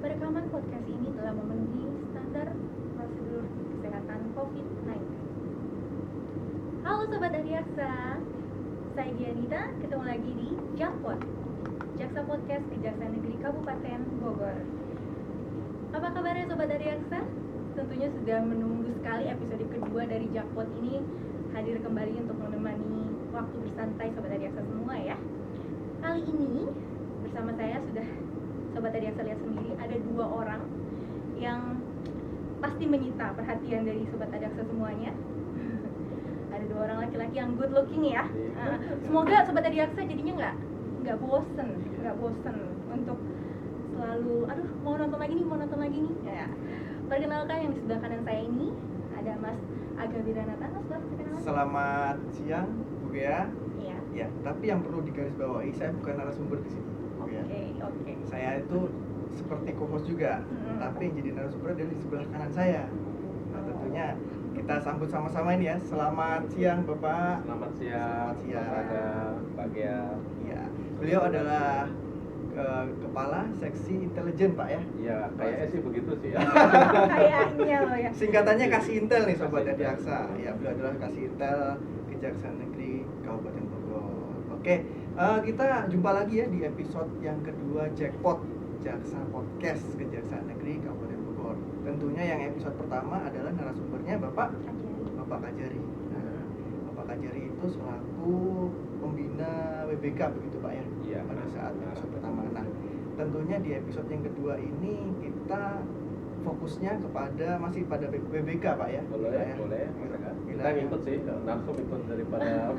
Perekaman podcast ini telah memenuhi standar prosedur kesehatan COVID-19. Halo Sobat Adiaksa, saya Dianita, ketemu lagi di Jampot, Jaksa Podcast Kejaksaan Negeri Kabupaten Bogor. Apa kabarnya Sobat Adiaksa? Tentunya sudah menunggu sekali episode kedua dari Jampot ini hadir kembali untuk menemani waktu bersantai Sobat Adiaksa semua ya. Kali ini bersama saya sudah Sobat Adiaksa lihat sendiri, ada 2 orang yang pasti menyita perhatian dari Sobat Adiaksa semuanya. Ada 2 orang laki-laki yang good looking ya. Semoga Sobat Adiaksa jadinya nggak bosen untuk selalu mau nonton lagi nih. Ya. Perkenalkan yang di sebelah kanan saya ini ada Mas Aga Wiranata. Mas, perkenalan. Selamat siang, Bu Gea. Iya. Ya, tapi yang perlu digarisbawahi, saya bukan narasumber di sini. Oke. Saya itu seperti co-host juga, tapi yang jadi narasumber adalah di sebelah kanan saya. Nah, tentunya kita sambut sama-sama ini ya. Selamat siang, Bapak. Selamat siang. Pak Gea. Ya, beliau adalah kepala seksi intelijen, Pak ya. Iya, kayaknya sih begitu sih ya. Kayaknya loh ya. Singkatannya Kasih Intel nih, Sobat Kasih Intel. Adiaksa. Ya, beliau adalah Kasih Intel Kejaksaan Negeri Kabupaten Bogor. Oke, kita jumpa lagi ya di episode yang kedua Jackpot Jaksa Podcast Kejaksaan Negeri Kabupaten Bogor. Tentunya yang episode pertama adalah narasumbernya Bapak Kajari. Nah, Bapak Kajari itu selaku pembina WBK begitu Pak ya? Iya. Pada saat episode pertama. Nah, tentunya di episode yang kedua ini kita fokusnya masih pada WBK Pak ya? Boleh. Kita ngikut sih, langsung ikut daripada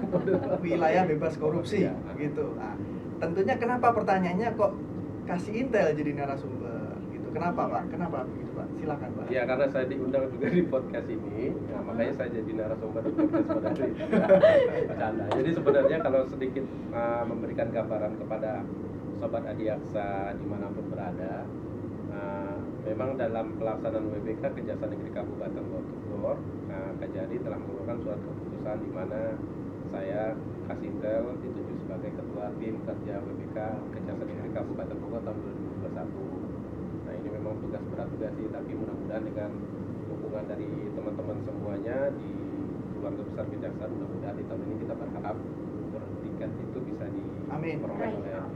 wilayah bebas korupsi Ya. gitu. Nah, tentunya kenapa pertanyaannya kok Kasih Intel jadi narasumber gitu? Kenapa Pak? Kenapa begitu Pak? Silakan Pak. Ya, karena saya diundang juga di podcast ini, nah, makanya saya jadi narasumber di podcast pada hari ini. Bercanda. Jadi sebenarnya kalau sedikit memberikan gambaran kepada Sobat Adiaksa dimanapun berada, memang dalam pelaksanaan WBK Kejaksaan Negeri Kabupaten Bogor, Kajari telah mengeluarkan surat keputusan di mana saya Kasih Intel ditunjuk sebagai ketua tim kerja WBK Kejaksaan Negeri Kabupaten Bogor tahun 2021. Nah, ini memang tugas berat juga sih, tapi mudah-mudahan dengan dukungan dari teman-teman semuanya di keluarga besar kejaksaan, mudah-mudahan di tahun ini kita berharap tiket itu bisa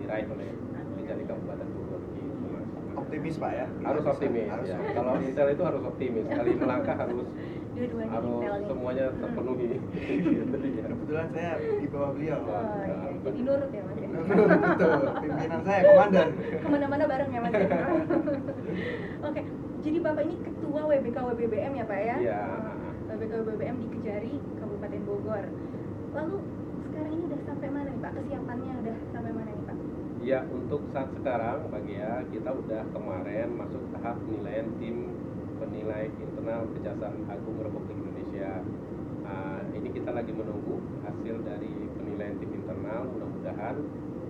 diraih oleh Kejari Kabupaten Bogor gitu Mas. Optimis Pak ya? Harus optimis ya. Kalau Intel itu harus optimis. Sekali melangkah harus Dua-duanya Intel nih. semuanya terpenuhi. Kebetulan saya di bawah beliau. Oh iya, jadi nurut ya Mas ya. Betul, pimpinan saya komandan. Kemana-mana bareng ya Mas ya. Oke, jadi Bapak ini ketua WBK WBBM ya Pak ya? Iya. WBK WBBM di Kejari Kabupaten Bogor. Lalu sekarang ini udah sampai mana nih Pak? Kesiapannya udah sampai mana nih Pak? Ya, untuk saat sekarang ya, kita udah kemarin masuk tahap penilaian tim penilai internal Kejaksaan Agung Republik Indonesia. Ini kita lagi menunggu hasil dari penilaian tim internal. Mudah-mudahan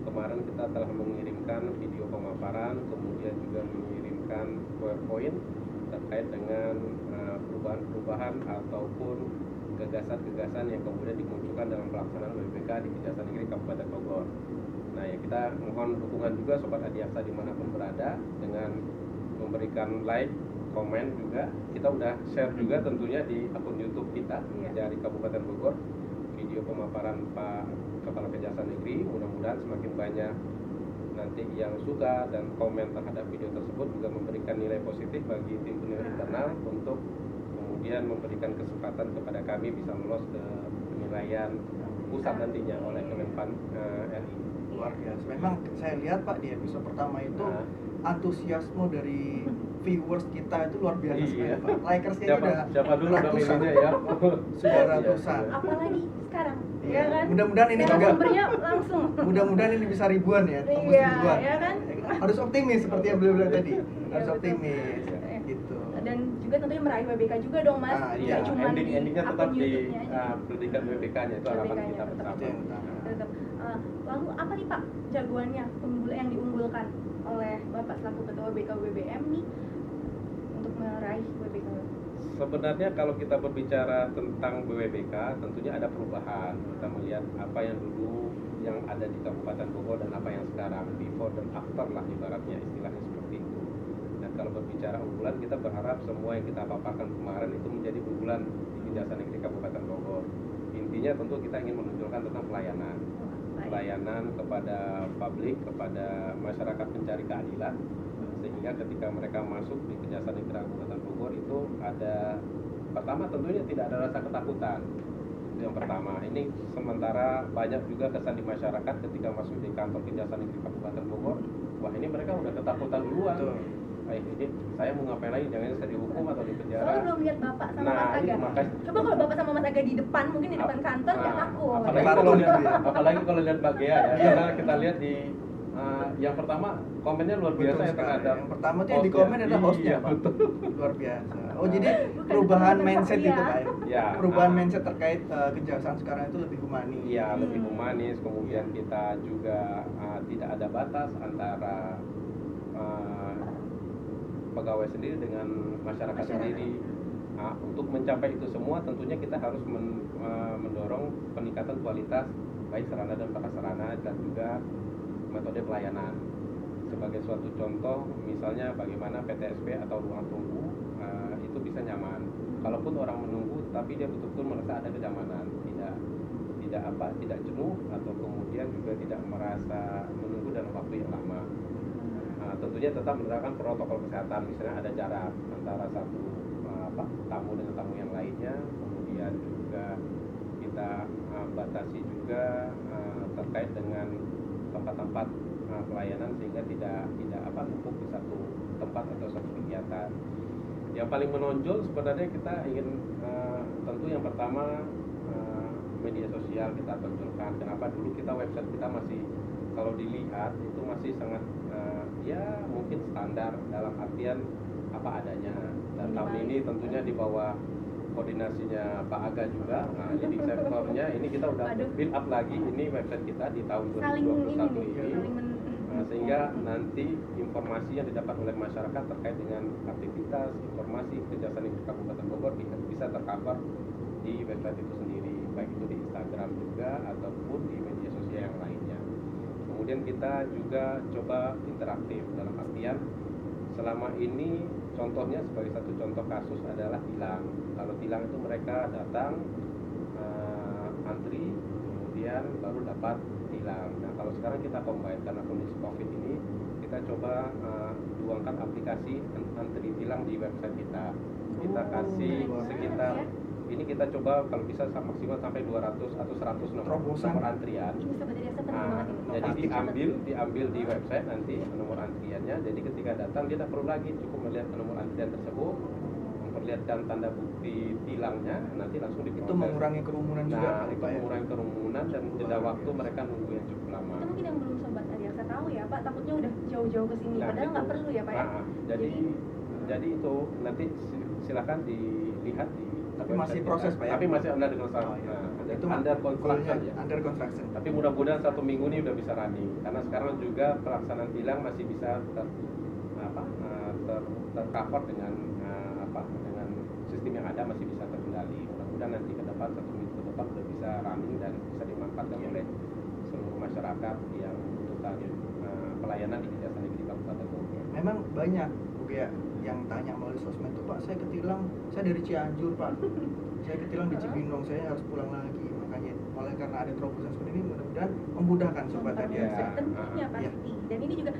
kemarin kita telah mengirimkan video pemaparan, kemudian juga mengirimkan PowerPoint terkait dengan perubahan-perubahan ataupun gagasan-gagasan yang kemudian dimunculkan dalam pelaksanaan WBK di Kejaksaan Negeri Kabupaten Bogor. Nah ya, kita mohon dukungan juga Sobat Adiaksa dimanapun berada dengan memberikan like, komen juga. Kita udah share juga tentunya di akun YouTube kita dari Kabupaten Bogor video pemaparan Pak Kepala Kejaksaan Negeri. Mudah-mudahan semakin banyak nanti yang suka dan komen terhadap video tersebut juga memberikan nilai positif bagi tim penilai internal untuk kemudian memberikan kesempatan kepada kami bisa lolos ke penilaian pusat nantinya oleh Kemenpan RI. Luar biasa. Memang saya lihat Pak di episode pertama itu antusiasme dari viewers kita itu luar biasa sekali Pak. Likersnya Siapa dulu ratusan. namanya ya? Sudah ratusan. Apalagi sekarang, Iya. ya kan? Mudah-mudahan ini juga sumbernya langsung. Mudah-mudahan ini bisa ribuan ya, tembus Iya, ribuan. ya kan? Harus optimis seperti yang beliau bilang tadi. Harus betul. optimis Iya. gitu. Dan juga tentunya meraih WBK juga dong Mas. Iya, Nggak cuma di endingnya tetap akun di YouTube-nya aja. pendidikan WBK-nya itu harapan WBK-nya kita tetap. bersama. Itu yang utama. Tetap. Lalu apa nih Pak jagoannya yang diunggulkan oleh Bapak selaku Ketua WBK WBM nih untuk meraih WBK? Sebenarnya kalau kita berbicara tentang WBK, tentunya ada perubahan. Kita melihat apa yang dulu yang ada di Kabupaten Bogor dan apa yang sekarang, before dan after lah ibaratnya, istilahnya seperti itu. Nah, bicara unggulan, kita berharap semua yang kita paparkan kemarin itu menjadi unggulan di Kejaksaan Negeri Kabupaten Bogor. Intinya tentu kita ingin menunjukkan tentang pelayanan kepada publik, kepada masyarakat pencari keadilan, sehingga ketika mereka masuk di Kejaksaan Negeri Kabupaten Bogor itu ada, pertama tentunya tidak ada rasa ketakutan. Itu yang pertama. Ini sementara banyak juga kesan di masyarakat ketika masuk di kantor Kejaksaan Negeri Kabupaten Bogor, wah ini mereka udah ketakutan duluan. Ini saya mau ngapain lagi, jangan saya dihukum atau di penjara. Soalnya belum lihat Bapak sama Nah, Mas Aga. makanya- Coba kalau Bapak sama Mas Aga di depan, mungkin di depan kantor nggak takut. Apalagi kalau lihat Mbak Gea ya, karena kita lihat di yang pertama komennya luar biasa ya terhadap yang pertama tuh yang di komen adalah hostnya, iya, Pak. betul. Luar biasa. Oh, jadi Bukan perubahan teman-teman mindset saya. itu, Pak. Ya, Perubahan mindset terkait kejaksaan sekarang itu lebih humanis. Iya, lebih humanis. Kemudian kita juga tidak ada batas antara pegawai sendiri dengan masyarakat sendiri. Untuk mencapai itu semua tentunya kita harus mendorong peningkatan kualitas baik sarana dan prasarana dan juga metode pelayanan. Sebagai suatu contoh, misalnya bagaimana PTSP atau ruang tunggu itu bisa nyaman. Kalaupun orang menunggu, tapi dia betul-betul merasa ada kenyamanan, tidak jenuh atau kemudian juga tidak merasa menunggu dalam waktu yang lama. Tentunya tetap menerapkan protokol kesehatan, misalnya ada jarak antara satu tamu dengan tamu yang lainnya, kemudian juga kita batasi juga terkait dengan tempat-tempat pelayanan sehingga tidak numpuk di satu tempat atau satu kegiatan. Yang paling menonjol sebenarnya kita ingin tentu yang pertama media sosial kita tonjolkan. Kenapa dulu kita website kita masih kalau dilihat itu masih sangat ya mungkin standar dalam artian apa adanya. Dan tahun ini tentunya di bawah koordinasinya Pak Aga juga, jadi sektornya ini kita udah build up lagi ini website kita di tahun 2021 ini. Sehingga nanti informasi yang didapat oleh masyarakat terkait dengan aktivitas informasi Kejaksaan Negeri Kabupaten Bogor bisa tercover di website itu sendiri, baik itu di Instagram juga ataupun di media sosial yang lainnya. Kemudian kita juga coba interaktif dalam artian selama ini contohnya sebagai satu contoh kasus adalah tilang. Kalau tilang itu mereka datang antri kemudian baru dapat tilang. Nah kalau sekarang kita combine karena kondisi COVID ini kita coba tuangkan aplikasi antri tilang di website kita. Kita kasih sekitar ini kita coba kalau bisa maksimal sampai 200 atau 100 nomor antrian. Ini sebenarnya penting banget ini. Jadi diambil di website nanti nomor antriannya. Jadi ketika datang dia tidak perlu lagi cukup melihat nomor antrian tersebut, memperlihatkan tanda bukti tilangnya, nanti langsung diproses. Itu mengurangi kerumunan juga, itu Pak, ya? mengurangi kerumunan dan jeda waktu mereka nunggu yang cukup lama. Itu mungkin yang belum sobat Adiaksa tahu ya Pak, takutnya udah jauh-jauh ke sini, padahal nggak perlu ya Pak ya. Jadi itu nanti silakan dilihat di tapi masih proses Pak ya? Tapi masih under construction. Itu under construction ya. Under construction. Tapi mudah-mudahan 1 minggu ini udah bisa running. Karena sekarang juga pelaksanaan tilang masih bisa tercover dengan dengan sistem yang ada masih bisa terkendali. Mudah-mudahan nanti ke depan 1 minggu ke depan udah bisa running dan bisa dimanfaatkan oleh seluruh masyarakat yang membutuhkan pelayanan di Kejaksaan Negeri Kabupaten Bogor. Memang banyak ya yang tanya melalui sosmed itu, Pak, saya ketilang, saya dari Cianjur Pak, saya ketilang di Cibinong, saya harus pulang lagi. Makanya oleh karena ada terobosan seperti ini mudah-mudahan memudahkan sobat Adiaksa. Tentunya pasti. Dan ini juga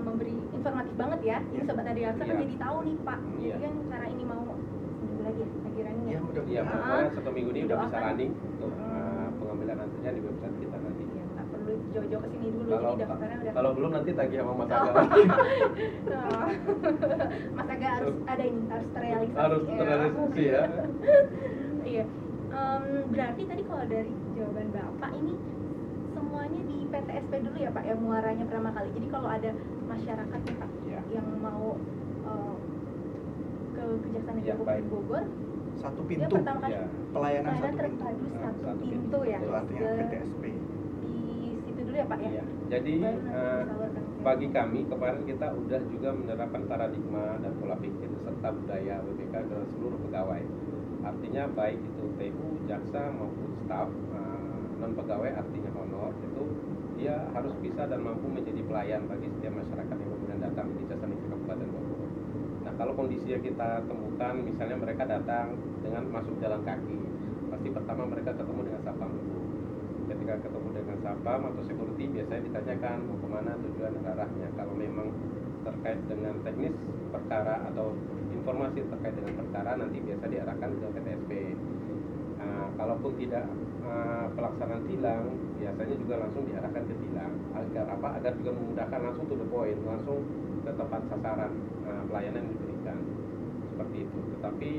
memberi informatif banget ya. Ini sobat Adiaksa kan jadi tahu nih Pak. Jadi kan cara ini mau seminggu lagi running ya. Ya Iya, mudah-mudahan 1 minggu ini udah bisa running untuk pengambilan antrian di website kita nanti. Ya, nggak perlu jauh-jauh ke sini dulu. Kalau Jadi daftarnya udah. kalau belum nanti tagih sama Mas Aga. Mas Aga harus ada ini, harus terrealisasi. Harus terrealisasi ya. Iya. Berarti tadi kalau dari jawaban Bapak ini semuanya di PTSP dulu ya Pak ya, muaranya pertama kali. Jadi kalau ada masyarakat nih Pak yang mau ke Kejaksaan Negeri Kabupaten Bogor, satu dia pintu pertama kali pelayanan satu terpadu pintu. satu pintu ya. Itu artinya PTSP. Di situ dulu ya Pak ya. Iya. Jadi Baru nanti disalurkan. bagi kami kemarin kita udah juga menerapkan paradigma dan pola pikir serta budaya WBK ke seluruh pegawai. Artinya baik itu TU, jaksa maupun staf non pegawai artinya honor itu dia harus bisa dan mampu menjadi pelayan bagi setiap masyarakat yang kemudian datang di Kejaksaan Negeri Kabupaten Bogor. Nah kalau kondisinya kita temukan, misalnya mereka datang dengan masuk jalan kaki, pasti pertama mereka ketemu dengan satpam dulu. Ketika ketemu dengan satpam atau security, biasanya ditanyakan mau kemana, tujuan dan arahnya. Kalau memang terkait dengan teknis perkara atau informasi terkait dengan perkara, nanti biasa diarahkan ke PTSP. Kalaupun tidak pelaksanaan tilang, biasanya juga langsung diarahkan ke tilang. Agar apa? Agar juga memudahkan langsung to the point, langsung ke tempat sasaran pelayanan yang diberikan. Seperti itu. Tetapi